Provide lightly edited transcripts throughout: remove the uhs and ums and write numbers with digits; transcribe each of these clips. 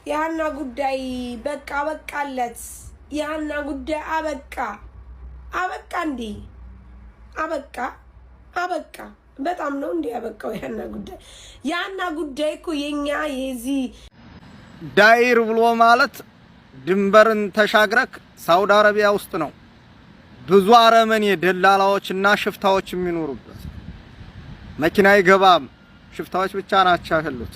የሀና ጉዳይ በቃ በቃለት። የሀና ጉዳይ አበቃ እንዴ? አበቃ በጣም ነው እንዴ ያበቃው? የሀና ጉዳይ እኮ የኛ የዚህ ዳይር ብሎ ማለት ድንበርን ተሻግረክ ሳውዲ አረቢያ ውስጥ ነው ብዙ አረመኔ ደላላዎችና ሽፍታዎች የሚኖሩበት። መኪና ይገባም ሽፍታዎች ብቻ ናቸው ያሉት።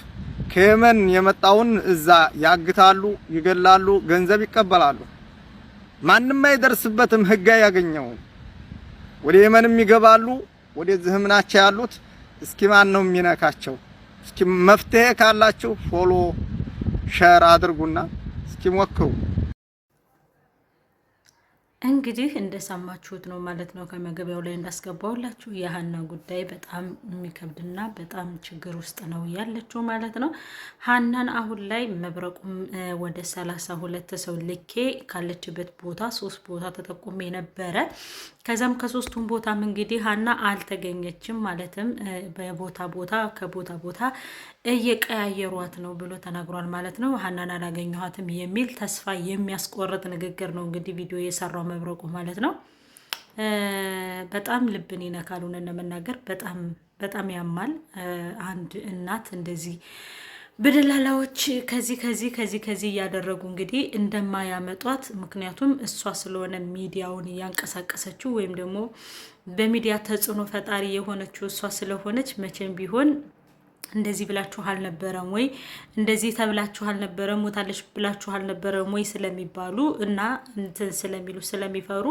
ከየመን የመጣውን እዛ ያግታሉ፣ ይገላሉ፣ ገንዘብ ይቀበላሉ። ማንንም አይደርስበትም፣ ህግ ያገኘው። ወደ የመንም ይገባሉ፣ ወደዚህም ናቸው ያሉት። እስኪ ማን ነው የሚነካቸው? እስኪ መፍትሄ ካላችሁ ፎሎ ሼር አድርጉና እስኪ ሞክሩ። እንግዲህ እንደሰማችሁት ነው ማለት ነው። ከመገቢያው ላይ እንዳስገባውላችሁ የሀና ጉዳይ በጣም የሚከብድና በጣም ችግር ውስጥ ነው ያለችው ማለት ነው። ሀናን አሁን ላይ መብረቁም ወደ 32 ሰው ልኬ ካለችበት ቦታ 3 ቦታ ተጠቁሜ ነበረ። ከዛም ከ3ቱም ቦታም እንግዲህ ሀና አልተገኘችም። ማለትም ከቦታ ቦታ እየቀያየሯት ነው ብሎ ተናግሯል ማለት ነው። ሀናን አላገኘኋትም የሚል ተስፋ የሚያስቆርጥ ንግግር ነው እንግዲህ ቪዲዮ የሰራው መብረቁ ማለት ነው። በጣም ልብን ይነካል። እውነት ለመናገር በጣም ያማል። አንድ እናት እንደዚህ በደላላዎች ከዚህ እያደረጉ እንግዲህ እንደማያመጧት፣ ምክንያቱም እሷ ስለሆነ ሚዲያውን እያንቀሳቀሰችው ወይም ደግሞ በሚዲያ ተጽዕኖ ፈጣሪ የሆነችው እሷ ስለሆነች መቼም ቢሆን እንደዚህ ብላችሁ አልነበረም ወይ እንደዚህ ተብላችሁ አልነበረም ሞታለች ብላችሁ አልነበረም ወይ ስለሚባሉ እና እንትን ስለሚፈሩ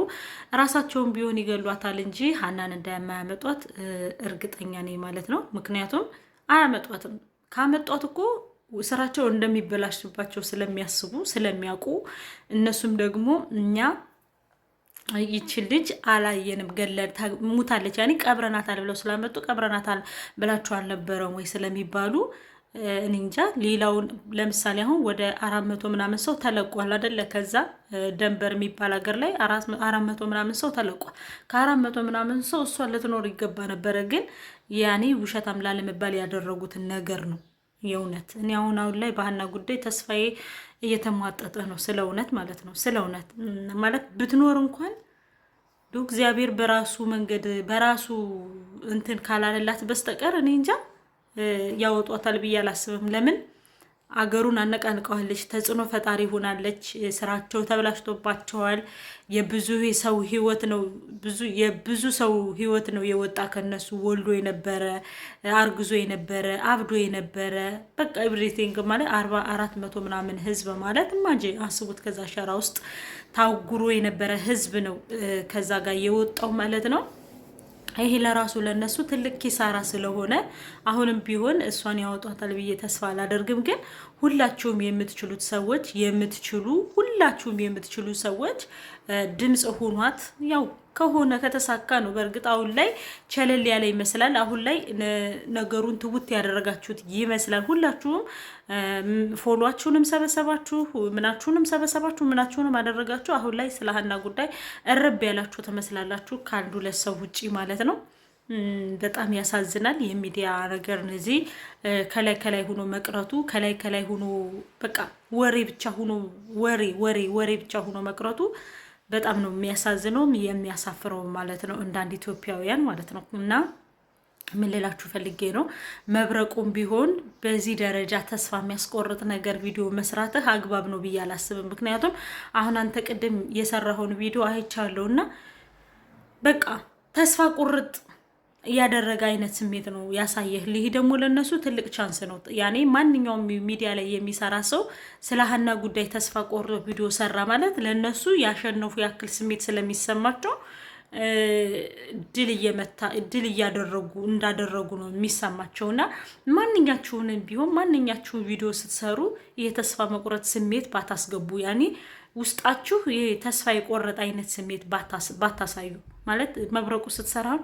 ራሳቸውን ቢሆን ይገሏታል እንጂ ሀናን እንዳያመጧት እርግጠኛ ነኝ ማለት ነው። ምክንያቱም አያመጧትም። ካመጧት እኮ ስራቸው እንደሚበላሽባቸው ስለሚያስቡ ስለሚያውቁ፣ እነሱም ደግሞ እኛ ይቺ ልጅ አላየንም ሙታለች ያኔ ቀብረናታል ብለው ስላመጡ ቀብረናታል ብላችሁ አልነበረም ወይ ስለሚባሉ እንጃ። ሌላውን ለምሳሌ አሁን ወደ 400 ምናምን ሰው ተለቋል አይደለ? ከዛ ደንበር የሚባል ሀገር ላይ 400 ምናምን ሰው ተለቋል። ከ400 ምናምን ሰው እሷ ልትኖር ይገባ ነበረ። ግን ያኔ ውሸት አምላ ለመባል ያደረጉትን ነገር ነው የእውነት። እኔ አሁን ላይ በሀና ጉዳይ ተስፋዬ እየተሟጠጠ ነው። ስለ እውነት ማለት ነው። ስለ እውነት ማለት ብትኖር እንኳን እግዚአብሔር በራሱ መንገድ በራሱ እንትን ካላለላት በስተቀር እኔ እንጃ ያወጧታል ብዬ አላስብም። ለምን አገሩን አነቃንቀዋለች፣ ተጽዕኖ ፈጣሪ ሆናለች። ስራቸው ተብላሽቶባቸዋል። የብዙ ሰው ህይወት ነው የወጣ ከነሱ ወልዶ የነበረ አርግዞ የነበረ አብዶ የነበረ በቃ ኤቭሪቲንግ ማለት 400 ምናምን ህዝብ ማለት ማጂ አስቡት። ከዛ ሸራ ውስጥ ታጉሮ የነበረ ህዝብ ነው ከዛ ጋር የወጣው ማለት ነው። ይሄ ለራሱ ለነሱ ትልቅ ኪሳራ ስለሆነ አሁንም ቢሆን እሷን ያወጧታል ብዬ ተስፋ አላደርግም። ግን ሁላችሁም የምትችሉ ሰዎች ድምጽ ሆኗት። ያው ከሆነ ከተሳካ ነው። በእርግጥ አሁን ላይ ቸለል ያለ ይመስላል። አሁን ላይ ነገሩን ትውት ያደረጋችሁት ይመስላል። ሁላችሁም ፎሎአችሁንም ሰበሰባችሁ፣ ምናችሁንም አደረጋችሁ። አሁን ላይ ስለ ሀና ጉዳይ እረብ ያላችሁ ትመስላላችሁ፣ ከአንዱ ለሰው ውጪ ማለት ነው። በጣም ያሳዝናል። የሚዲያ ነገር እነዚህ ከላይ ሆኖ መቅረቱ ከላይ ሆኖ በቃ ወሬ ብቻ ሆኖ መቅረቱ በጣም ነው የሚያሳዝነው የሚያሳፍረው ማለት ነው። እንዳንድ ኢትዮጵያውያን ማለት ነው። እና ምን ልላችሁ ፈልጌ ነው፣ መብረቁም ቢሆን በዚህ ደረጃ ተስፋ የሚያስቆርጥ ነገር ቪዲዮ መስራትህ አግባብ ነው ብዬ አላስብም። ምክንያቱም አሁን አንተ ቅድም የሰራኸውን ቪዲዮ አይቻለሁና በቃ ተስፋ ቁርጥ ያደረገ አይነት ስሜት ነው ያሳየህ። ይሄ ደግሞ ለነሱ ትልቅ ቻንስ ነው። ያኔ ማንኛውም ሚዲያ ላይ የሚሰራ ሰው ስለ ሀና ጉዳይ ተስፋ ቆርጦ ቪዲዮ ሰራ ማለት ለነሱ ያሸነፉ ያክል ስሜት ስለሚሰማቸው ድል እንዳደረጉ ነው የሚሰማቸውና ማንኛችሁንም ቢሆን ማንኛችሁን ቪዲዮ ስትሰሩ የተስፋ መቁረጥ ስሜት ባታስገቡ፣ ያኔ ውስጣችሁ ይሄ ተስፋ የቆረጠ አይነት ስሜት ባታሳዩ ማለት መብረቁ ስትሰራውን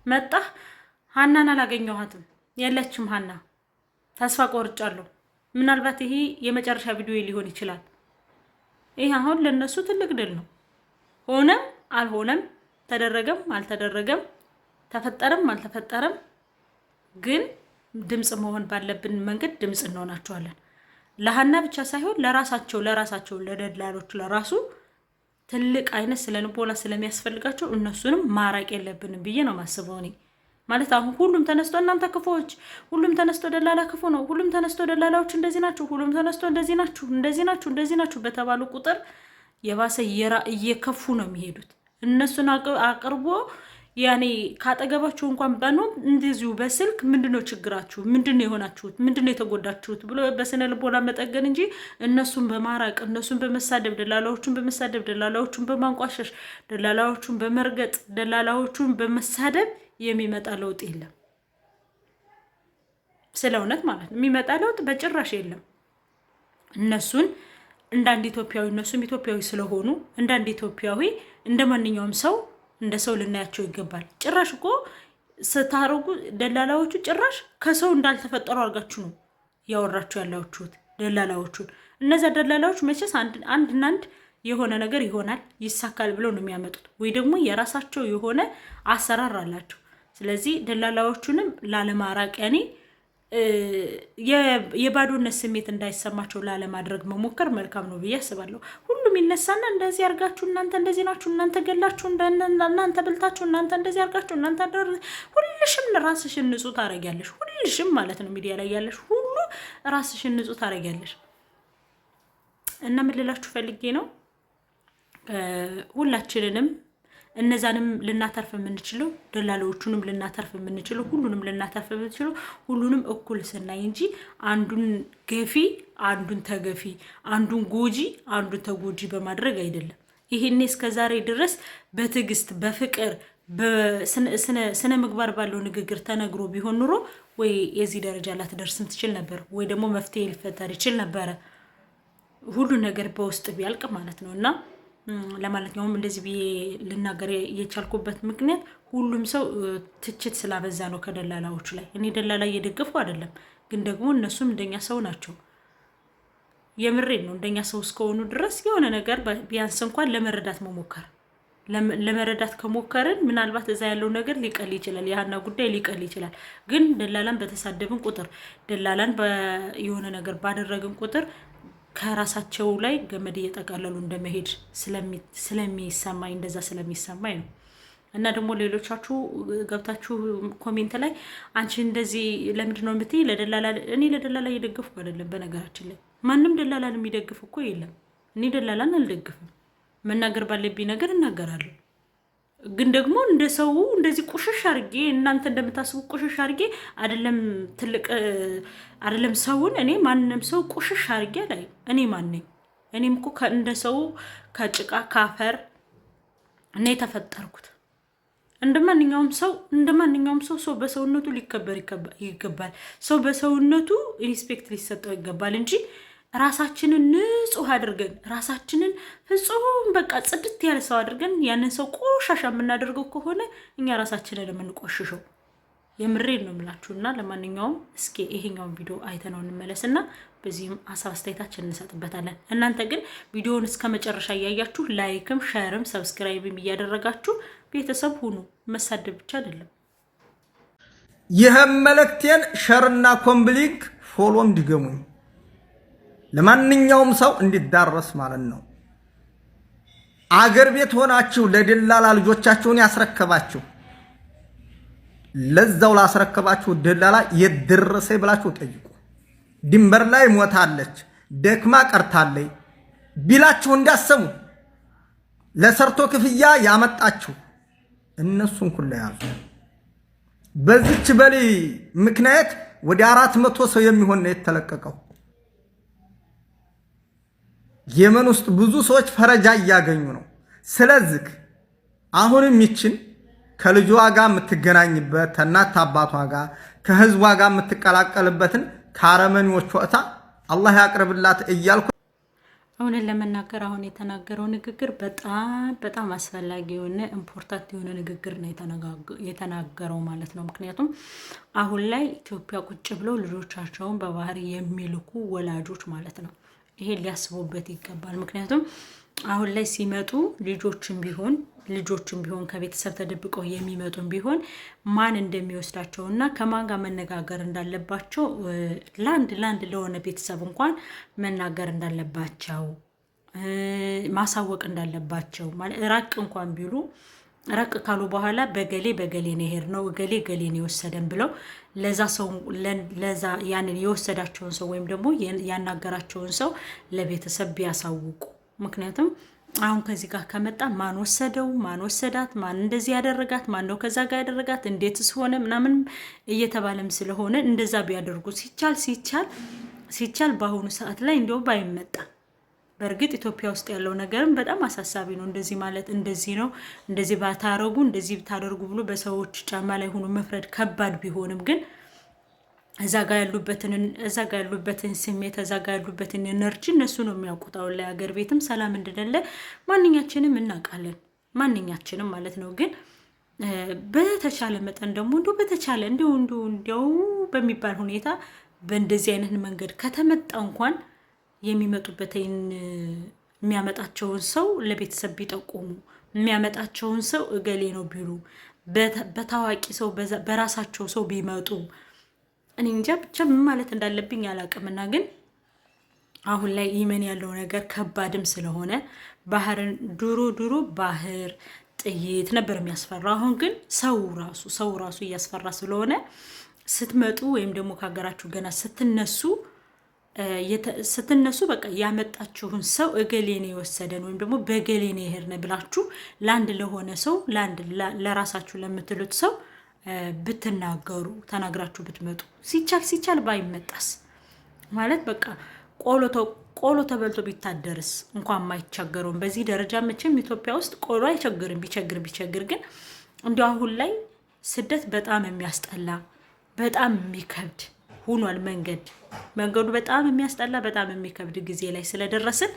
መጣህ ሀናን አላገኘኋትም የለችም ሀና ተስፋ ቆርጫለሁ፣ ምናልባት ይሄ የመጨረሻ ቪዲዮ ሊሆን ይችላል። ይሄ አሁን ለነሱ ትልቅ ድል ነው። ሆነም አልሆነም፣ ተደረገም አልተደረገም፣ ተፈጠረም አልተፈጠረም፣ ግን ድምጽ መሆን ባለብን መንገድ ድምጽ እንሆናቸዋለን። ለሃና ብቻ ሳይሆን ለራሳቸው ለደላሎች ለራሱ ትልቅ አይነት ስለልቦና ስለሚያስፈልጋቸው እነሱንም ማራቅ የለብንም ብዬ ነው ማስበው እኔ። ማለት አሁን ሁሉም ተነስቶ እናንተ ክፉዎች፣ ሁሉም ተነስቶ ደላላ ክፉ ነው፣ ሁሉም ተነስቶ ደላላዎች እንደዚህ ናቸው፣ ሁሉም ተነስቶ እንደዚህ ናችሁ በተባሉ ቁጥር የባሰ እየከፉ ነው የሚሄዱት። እነሱን አቅርቦ ያኔ ካጠገባችሁ እንኳን ባኖም እንደዚሁ በስልክ ምንድነው ችግራችሁ፣ ምንድነው የሆናችሁት፣ ምንድነው የተጎዳችሁት ብሎ በስነ ልቦና መጠገን እንጂ እነሱን በማራቅ እነሱን በመሳደብ ደላላዎቹን በማንቋሸሽ ደላላዎቹን በመርገጥ ደላላዎቹን በመሳደብ የሚመጣ ለውጥ የለም። ስለእውነት ማለት ነው የሚመጣ ለውጥ በጭራሽ የለም። እነሱን እንዳንድ ኢትዮጵያዊ እነሱም ኢትዮጵያዊ ስለሆኑ እንዳንድ ኢትዮጵያዊ እንደማንኛውም ሰው እንደ ሰው ልናያቸው ይገባል። ጭራሽ እኮ ስታረጉ ደላላዎቹ ጭራሽ ከሰው እንዳልተፈጠሩ አድርጋችሁ ነው ያወራችሁ ያላችሁት ደላላዎቹን። እነዛ ደላላዎች መቼስ አንድ የሆነ ነገር ይሆናል ይሳካል ብለው ነው የሚያመጡት፣ ወይ ደግሞ የራሳቸው የሆነ አሰራር አላቸው። ስለዚህ ደላላዎቹንም ላለማራቅ ያኔ የባዶነት ስሜት እንዳይሰማቸው ላለማድረግ መሞከር መልካም ነው ብዬ አስባለሁ። ሁሉም ይነሳና እንደዚህ አርጋችሁ እናንተ እንደዚህ ናችሁ፣ እናንተ ገላችሁ፣ እናንተ ብልታችሁ፣ እናንተ እንደዚህ አርጋችሁ፣ እናንተ ሁልሽም ራስሽን ንጹህ ታረጊያለሽ። ሁልሽም ማለት ነው ሚዲያ ላይ ያለሽ ሁሉ ራስሽን ንጹህ ታረጊያለሽ። እና ምን ልላችሁ ፈልጌ ነው ሁላችንንም እነዛንም ልናተርፍ የምንችለው ደላላዎቹንም ልናተርፍ የምንችለው ሁሉንም ልናተርፍ የምንችለው ሁሉንም እኩል ስናይ እንጂ አንዱን ገፊ አንዱን ተገፊ አንዱን ጎጂ አንዱን ተጎጂ በማድረግ አይደለም። ይሄኔ እስከዛሬ ድረስ በትዕግስት በፍቅር በስነ ምግባር ባለው ንግግር ተነግሮ ቢሆን ኑሮ ወይ የዚህ ደረጃ ላትደርስም ትችል ነበር፣ ወይ ደግሞ መፍትሄ ሊፈጠር ይችል ነበር። ሁሉ ነገር በውስጥ ቢያልቅ ማለት ነውና ለማለትኛውም እንደዚህ ብዬ ልናገር የቻልኩበት ምክንያት ሁሉም ሰው ትችት ስላበዛ ነው ከደላላዎች ላይ። እኔ ደላላ እየደገፉ አይደለም፣ ግን ደግሞ እነሱም እንደኛ ሰው ናቸው። የምሬን ነው። እንደኛ ሰው እስከሆኑ ድረስ የሆነ ነገር ቢያንስ እንኳን ለመረዳት መሞከር ለመረዳት ከሞከርን ምናልባት እዛ ያለው ነገር ሊቀል ይችላል፣ ያና ጉዳይ ሊቀል ይችላል። ግን ደላላን በተሳደብን ቁጥር ደላላን የሆነ ነገር ባደረግን ቁጥር ከራሳቸው ላይ ገመድ እየጠቀለሉ እንደመሄድ ስለሚሰማኝ እንደዛ ስለሚሰማኝ ነው። እና ደግሞ ሌሎቻችሁ ገብታችሁ ኮሜንት ላይ አንቺ እንደዚህ ለምንድን ነው የምትይ ለደላላ? እኔ ለደላላ እየደገፍኩ አይደለም። በነገራችን ላይ ማንም ደላላን የሚደግፍ እኮ የለም። እኔ ደላላን አልደግፍም። መናገር ባለብኝ ነገር እናገራለሁ። ግን ደግሞ እንደ ሰው እንደዚህ ቁሽሽ አድርጌ እናንተ እንደምታስቡ ቁሽሽ አድርጌ አይደለም ሰውን እኔ ማንንም ሰው ቁሽሽ አድርጌ ላይ እኔ ማን ነኝ? እኔም እኮ እንደ ሰው ከጭቃ ካፈር እኔ ተፈጠርኩት። እንደማንኛውም ሰው ሰው በሰውነቱ ሊከበር ይገባል። ሰው በሰውነቱ ሪስፔክት ሊሰጠው ይገባል እንጂ ራሳችንን ንጹህ አድርገን ራሳችንን ፍጹም በቃ ጽድት ያለ ሰው አድርገን ያንን ሰው ቆሻሻ የምናደርገው ከሆነ እኛ ራሳችንን የምንቆሽሸው የምሬን ነው የምላችሁና ለማንኛውም እስኪ ይሄኛውን ቪዲዮ አይተነው እንመለስና በዚህም ሀሳብ አስተያየታችንን እንሰጥበታለን። እናንተ ግን ቪዲዮውን እስከ መጨረሻ እያያችሁ ላይክም ሼርም ሰብስክራይብም እያደረጋችሁ ቤተሰብ ሁኑ። መሳደብ ብቻ አይደለም። ይህም መልእክቴን ሸርና ኮምፕሊንግ ፎሎም ድገሙኝ ለማንኛውም ሰው እንዲዳረስ ማለት ነው። አገር ቤት ሆናችሁ ለደላላ ልጆቻችሁን ያስረከባችሁ ለዛው ላስረከባችሁ ደላላ የደረሰ ብላችሁ ጠይቁ። ድንበር ላይ ሞታለች ደክማ ቀርታለች ቢላችሁ እንዳሰሙ ለሰርቶ ክፍያ ያመጣችሁ እነሱን ሁሉ ያዙ። በዚች በሊ ምክንያት ወደ 400 ሰው የሚሆን ነው የተለቀቀው። የመን ውስጥ ብዙ ሰዎች ፈረጃ እያገኙ ነው። ስለዚህ አሁንም ይችን ከልጇ ጋር የምትገናኝበት ከእናት አባቷ ጋር ከህዝቧ ጋር የምትቀላቀልበትን ከአረመኔዎች ወጣ አላህ ያቅርብላት እያልኩ አሁን ለመናገር አሁን የተናገረው ንግግር በጣም አስፈላጊ የሆነ ኢምፖርታንት የሆነ ንግግር ነው የተናገረው ማለት ነው። ምክንያቱም አሁን ላይ ኢትዮጵያ ቁጭ ብለው ልጆቻቸውን በባህር የሚልኩ ወላጆች ማለት ነው ይሄ ሊያስቡበት ይገባል። ምክንያቱም አሁን ላይ ሲመጡ ልጆችም ቢሆን ከቤተሰብ ተደብቀው የሚመጡም ቢሆን ማን እንደሚወስዳቸው እና ከማን ጋር መነጋገር እንዳለባቸው ለአንድ ለሆነ ቤተሰብ እንኳን መናገር እንዳለባቸው ማሳወቅ እንዳለባቸው ማለት ራቅ እንኳን ቢሉ ራቅ ካሉ በኋላ በገሌ ነው የሄድነው ገሌ ነው የወሰደን ብለው ለዛ ያንን የወሰዳቸውን ሰው ወይም ደግሞ ያናገራቸውን ሰው ለቤተሰብ ቢያሳውቁ። ምክንያቱም አሁን ከዚህ ጋር ከመጣ ማን ወሰደው፣ ማን ወሰዳት፣ ማን እንደዚህ ያደረጋት፣ ማን ነው ከዛ ጋር ያደረጋት፣ እንዴትስ ሆነ ምናምን እየተባለም ስለሆነ እንደዛ ቢያደርጉ ሲቻል በአሁኑ ሰዓት ላይ እንደው ባይመጣ። በእርግጥ ኢትዮጵያ ውስጥ ያለው ነገርም በጣም አሳሳቢ ነው። እንደዚህ ማለት እንደዚህ ነው፣ እንደዚህ ባታረጉ፣ እንደዚህ ብታደርጉ ብሎ በሰዎች ጫማ ላይ ሆኖ መፍረድ ከባድ ቢሆንም ግን እዛ ጋር ያሉበትን ስሜት እዛ ጋር ያሉበትን ኤነርጂ እነሱ ነው የሚያውቁት። አሁን ላይ ሀገር ቤትም ሰላም እንደሌለ ማንኛችንም እናውቃለን፣ ማንኛችንም ማለት ነው። ግን በተቻለ መጠን ደግሞ እንዲሁ በሚባል ሁኔታ በእንደዚህ አይነት መንገድ ከተመጣ እንኳን የሚያመጣቸውን ሰው ለቤተሰብ ቢጠቁሙ፣ የሚያመጣቸውን ሰው እገሌ ነው ቢሉ፣ በታዋቂ ሰው በራሳቸው ሰው ቢመጡ እኔ እንጃ ብቻ ምን ማለት እንዳለብኝ አላውቅምና ግን አሁን ላይ የመን ያለው ነገር ከባድም ስለሆነ ባህርን ድሮ ባህር ጥይት ነበር የሚያስፈራ። አሁን ግን ሰው ራሱ እያስፈራ ስለሆነ ስትመጡ ወይም ደግሞ ከሀገራችሁ ገና ስትነሱ በቃ ያመጣችሁን ሰው እገሌ ነው የወሰደን ወይም ደግሞ በገሌ ነው የሄድን ብላችሁ ለአንድ ለሆነ ሰው ለራሳችሁ ለምትሉት ሰው ብትናገሩ ተናግራችሁ ብትመጡ ሲቻል ባይመጣስ ማለት በቃ ቆሎ ተበልቶ ቢታደርስ እንኳን ማይቸገረውን በዚህ ደረጃ መቼም ኢትዮጵያ ውስጥ ቆሎ አይቸግርም። ቢቸግር ግን እንዲያው አሁን ላይ ስደት በጣም የሚያስጠላ በጣም የሚከብድ ሆኗል። መንገዱ በጣም የሚያስጠላ በጣም የሚከብድ ጊዜ ላይ ስለደረስን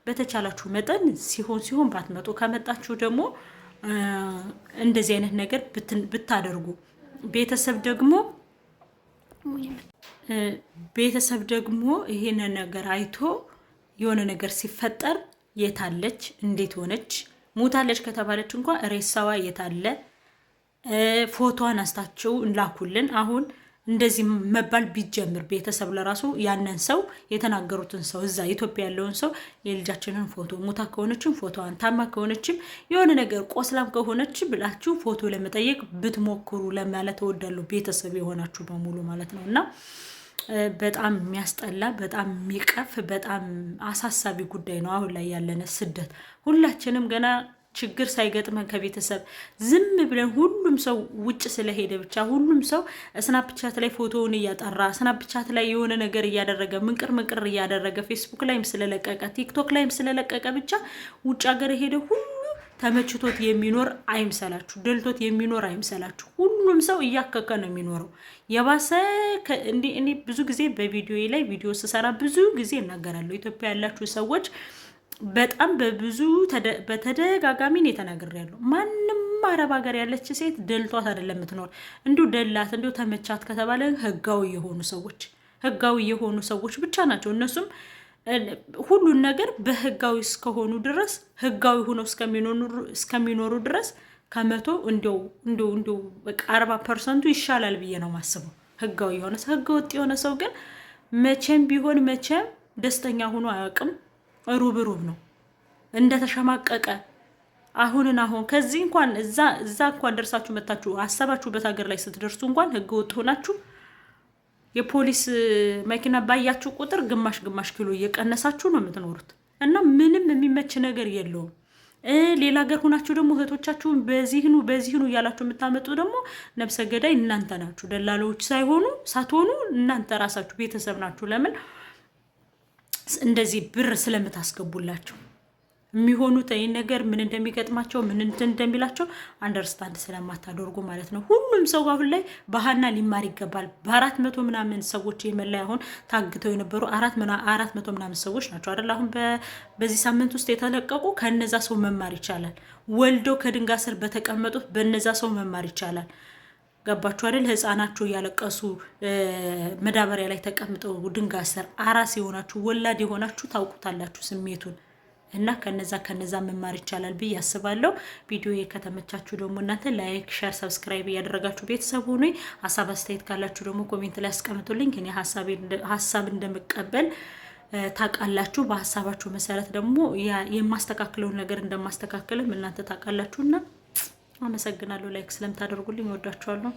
በተቻላችሁ መጠን ሲሆን ባትመጡ፣ ከመጣችሁ ደግሞ እንደዚህ አይነት ነገር ብታደርጉ ቤተሰብ ደግሞ ይሄን ነገር አይቶ የሆነ ነገር ሲፈጠር የታለች እንዴት ሆነች ሞታለች ከተባለች እንኳን ሬሳዋ የታለ ፎቶዋን አስታችሁ እንላኩልን። አሁን እንደዚህ መባል ቢጀምር ቤተሰብ ለራሱ ያንን ሰው የተናገሩትን ሰው እዛ ኢትዮጵያ ያለውን ሰው የልጃችንን ፎቶ ሞታ ከሆነችም ፎቶዋን ታማ ከሆነችም የሆነ ነገር ቆስላም ከሆነች ብላችሁ ፎቶ ለመጠየቅ ብትሞክሩ ለማለት እወዳለሁ። ቤተሰብ የሆናችሁ በሙሉ ማለት ነው። እና በጣም የሚያስጠላ በጣም የሚቀፍ በጣም አሳሳቢ ጉዳይ ነው አሁን ላይ ያለነ ስደት። ሁላችንም ገና ችግር ሳይገጥመን ከቤተሰብ ዝም ብለን ሁሉም ሰው ውጭ ስለሄደ ብቻ ሁሉም ሰው ስናፕቻት ላይ ፎቶውን እያጠራ ስናፕቻት ላይ የሆነ ነገር እያደረገ ምንቅር እያደረገ ፌስቡክ ላይም ስለለቀቀ ቲክቶክ ላይም ስለለቀቀ ብቻ ውጭ ሀገር የሄደ ሁሉ ተመችቶት የሚኖር አይምሰላችሁ፣ ደልቶት የሚኖር አይምሰላችሁ። ሁሉም ሰው እያከከ ነው የሚኖረው። የባሰ እኔ ብዙ ጊዜ በቪዲዮ ላይ ቪዲዮ ስሰራ ብዙ ጊዜ እናገራለሁ። ኢትዮጵያ ያላችሁ ሰዎች በጣም በተደጋጋሚ ነው ተናግሬያለሁ። ማንም አረብ ሀገር ያለች ሴት ደልቷት አይደለም የምትኖር። እንዲሁ ደላት እንዲሁ ተመቻት ከተባለ ህጋዊ የሆኑ ሰዎች ብቻ ናቸው። እነሱም ሁሉን ነገር በህጋዊ እስከሆኑ ድረስ ህጋዊ ሆነው እስከሚኖሩ ድረስ ከመቶ እንዲሁ በቃ 40% ይሻላል ብዬ ነው ማስበው። ህጋዊ የሆነ ሰው ህገወጥ የሆነ ሰው ግን መቼም ቢሆን ደስተኛ ሆኖ አያውቅም። ሩብ ነው እንደተሸማቀቀ አሁን ከዚህ እንኳን እዛ እንኳን ደርሳችሁ መታችሁ አሰባችሁበት ሀገር ላይ ስትደርሱ እንኳን ህገ ወጥ ሆናችሁ የፖሊስ መኪና ባያችሁ ቁጥር ግማሽ ኪሎ እየቀነሳችሁ ነው የምትኖሩት እና ምንም የሚመች ነገር የለውም። ሌላ ሀገር ሆናችሁ ደግሞ እህቶቻችሁን በዚህኑ እያላችሁ የምታመጡ ደግሞ ነፍሰ ገዳይ እናንተ ናችሁ። ደላሎች ሳትሆኑ እናንተ ራሳችሁ ቤተሰብ ናችሁ። ለምን እንደዚህ ብር ስለምታስገቡላቸው የሚሆኑት ይሄን ነገር ምን እንደሚገጥማቸው ምን እንደሚላቸው አንደርስታንድ ስለማታደርጉ ማለት ነው። ሁሉም ሰው አሁን ላይ ባህና ሊማር ይገባል። በ400 ምናምን ሰዎች የመላይ አሁን ታግተው የነበሩ 400 ምናምን ሰዎች ናቸው አይደል? አሁን በዚህ ሳምንት ውስጥ የተለቀቁ ከነዛ ሰው መማር ይቻላል። ወልደው ከድንጋይ ስር በተቀመጡት በነዛ ሰው መማር ይቻላል። ገባችሁ አይደል? ህፃናቸው እያለቀሱ መዳበሪያ ላይ ተቀምጠው ድንጋይ ስር አራስ የሆናችሁ ወላድ የሆናችሁ ታውቁታላችሁ ስሜቱን። እና ከነዛ መማር ይቻላል ብዬ አስባለሁ። ቪዲዮ ከተመቻችሁ ደግሞ እናንተ ላይክ፣ ሼር፣ ሰብስክራይብ እያደረጋችሁ ቤተሰብ ሆኖ ሀሳብ አስተያየት ካላችሁ ደግሞ ኮሜንት ላይ አስቀምጡልኝ። እኔ ሀሳብ እንደምቀበል ታውቃላችሁ። በሀሳባችሁ መሰረት ደግሞ የማስተካክለውን ነገር እንደማስተካከልም እናንተ ታውቃላችሁና አመሰግናለሁ። ላይክ ስለምታደርጉልኝ ወዳችኋለሁ።